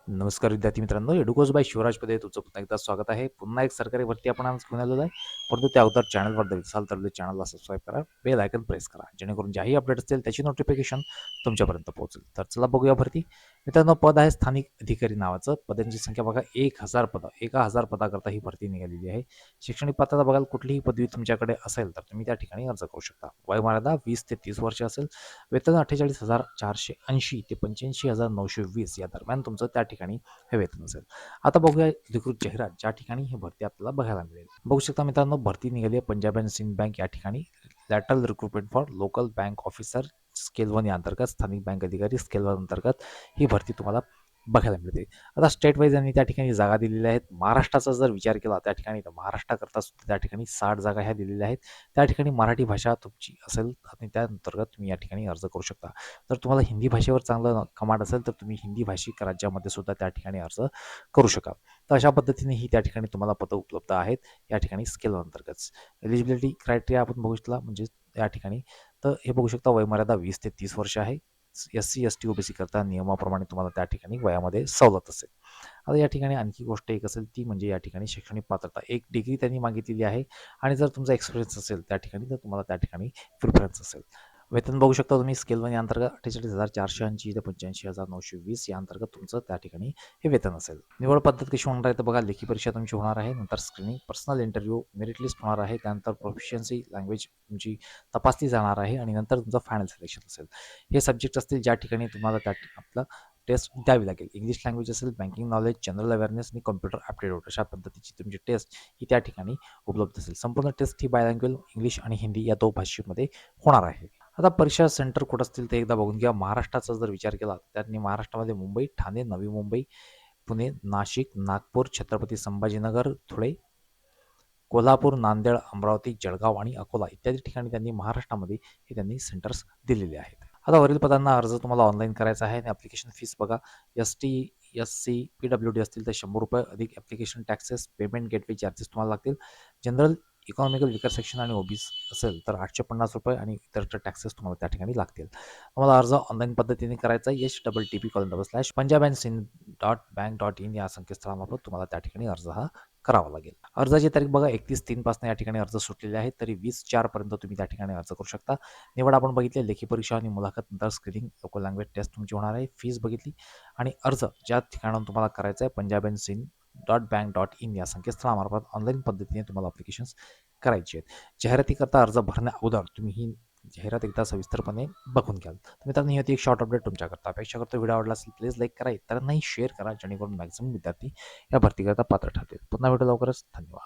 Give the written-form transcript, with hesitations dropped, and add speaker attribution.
Speaker 1: नमस्कार विद्यार्थी मित्रांनो, एडुकोज बाय शिवराज पदे तुमचं पुन्हा एकदा स्वागत आहे. पुन्हा एक सरकारी भरती आपण आज घेऊन आलेलो आहे. परंतु त्या अगोदर चॅनलवर नवीन असाल तर चॅनलला सबस्क्राईब करा, बेल आयकन प्रेस करा, जेणेकरून ज्याही अपडेट असतील त्याची नोटिफिकेशन तुमच्यापर्यंत पोहोचेल. तर चला बघूया भरती. मित्रांनो, पद आहे स्थानिक अधिकारी नावाचं. पदांची संख्या बघा 1000 पदं. 1000 पदाकरता ही भरती निघालेली आहे. शैक्षणिक पात्रता बघाल कुठलीही पदवी तुमच्याकडे असेल तर तुम्ही त्या ठिकाणी अर्ज करू शकता. वयोमर्यादा 20 ते 30 वर्ष असेल. वेतन 48,480 ते 85,920 या दरम्यान तुमचं त्या ठिकाणी हे वेतन असेल. आता बघूया अधिकृत जाहिरात ज्या ठिकाणी ही भरती आपल्याला बघायला मिळेल. बघू शकता मित्रांनो, भरती निघाली आहे पंजाब अँड सिंध बँक या ठिकाणी. Lateral recruitment for local bank officer scale 1 या अंतर्गत, स्थानिक बँक अधिकारी स्केल 1 अंतर्गत ही भरती तुम्हाला बघायला मिळते. आता स्टेट वाईज यांनी त्या ठिकाणी जागा दिलेल्या आहेत. महाराष्ट्राचा जर विचार केला त्या ठिकाणी, तर महाराष्ट्राकरता सुद्धा त्या ठिकाणी 60 जागा ह्या दिलेल्या आहेत. त्या ठिकाणी मराठी भाषा तुमची असेल आणि त्या अंतर्गत तुम्ही या ठिकाणी अर्ज करू शकता. जर तुम्हाला हिंदी भाषेवर चांगलं कमांड असेल तर तुम्ही हिंदी भाषिक राज्यामध्ये सुद्धा त्या ठिकाणी अर्ज करू शकाल. तर अशा पद्धतीने ही त्या ठिकाणी तुम्हाला पदं उपलब्ध आहेत या ठिकाणी स्केल अंतर्गत. एलिजिबिलिटी क्रायटेरिया आपण बघू शकला म्हणजे या ठिकाणी, तर हे बघू शकता वयमर्यादा 20 ते 30 वर्ष आहे. SC ST OBC करता नियमाप्रमाणे तुम्हाला त्या ठिकाणी वयामध्ये सवलत असेल. आता या ठिकाणी आणखी गोष्ट एक असेल ती म्हणजे या ठिकाणी शैक्षणिक पात्रता 1 डिग्री त्यांनी मागितलेली आहे आणि जर तुमचा एक्सपिरियन्स असेल त्या ठिकाणी तर तुम्हाला त्या ठिकाणी प्रिफरन्स असेल. वेतन बघू शकता तुम्ही स्केल 1 या अंतर्गत 48,480 ते 85,920 या अंतर्गत तुमचं त्या ठिकाणी हे वेतन असेल. निवड पद्धत कशी होणार आहे तर बघा, लेखी परीक्षा तुमची होणार आहे, नंतर screening, personal interview, merit list होणार आहे, त्यानंतर प्रोफिशियन्सी लँग्वेज तुमची तपासली जाणार आहे आणि नंतर तुमचं फायनल सिलेक्शन असेल. हे सब्जेक्ट असतील ज्या ठिकाणी तुम्हाला त्या आपलं टेस्ट द्यावी लागेल. इंग्लिश लँग्वेज असेल, बँकिंग नॉलेज, जनरल अवेअरनेस आणि कॉम्प्युटर ॲप्टिट्यूड अशा पद्धतीची तुमची टेस्ट ही त्या ठिकाणी उपलब्ध असेल. संपूर्ण टेस्ट ही बायलँग्वेज इंग्लिश आणि हिंदी या 2 भाषेमध्ये होणार आहे. आता परीक्षा सेंटर कुठं असतील ते एकदा बघून घ्या. महाराष्ट्राचा जर विचार केला त्यांनी महाराष्ट्रामध्ये मुंबई, ठाणे, नवी मुंबई, पुणे, नाशिक, नागपूर, छत्रपती संभाजीनगर, धुळे, कोल्हापूर, नांदेड, अमरावती, जळगाव आणि अकोला इत्यादी ठिकाणी त्यांनी महाराष्ट्रामध्ये हे त्यांनी सेंटर्स दिलेले आहेत. आता वरील पदांना अर्ज तुम्हाला ऑनलाईन करायचा आहे आणि ॲप्लिकेशन फीस बघा, ST, SC, PWD असतील तर ₹100 अधिक application taxes, payment gateway charges तुम्हाला लागतील. जनरल, इकॉनॉमिकल विकर सेक्शन आणि OBC असेल तर ₹850 आणि इतर टॅक्सेस तुम्हाला त्या ठिकाणी लागतील. तुम्हाला अर्ज ऑनलाईन पद्धतीने करायचा आहे. http://punjabandsind.bank.in या संकेतस्थळामार्फत तुम्हाला त्या ठिकाणी अर्ज हा करावा लागेल. अर्जाची तारीख बघा 31/3 पासून या ठिकाणी अर्ज सुटलेले आहेत, तरी 20/4 पर्यंत तुम्ही त्या ठिकाणी अर्ज करू शकता. निवड आपण बघितली, लेखी परीक्षा आणि मुलाखत, नंतर स्क्रीनिंग, लोकल लँग्वेज टेस्ट तुमची होणार आहे. फीस बघितली आणि अर्ज ज्या ठिकाणाहून तुम्हाला करायचा आहे punjabandsind.bank.in या संकेतस्थळामार्फत ऑनलाईन पद्धतीने तुम्हाला ॲप्लिकेशन्स करायचे आहेत. जाहिरातीकरता अर्ज भरण्या अगोदर तुम्ही ही जाहिरात एकदा सविस्तरपणे बघून घ्याल. तर मित्रांनो, ही होती एक शॉर्ट अपडेट तुमच्याकरता. अपेक्षा करतो व्हिडिओ आवडला असेल प्लीज लाईक करा, इतरांनाही शेअर करा, जेणेकरून मॅक्झिमम विद्यार्थी या भरतीकरता पात्र ठरतील. पुन्हा भेटू लवकरच. धन्यवाद.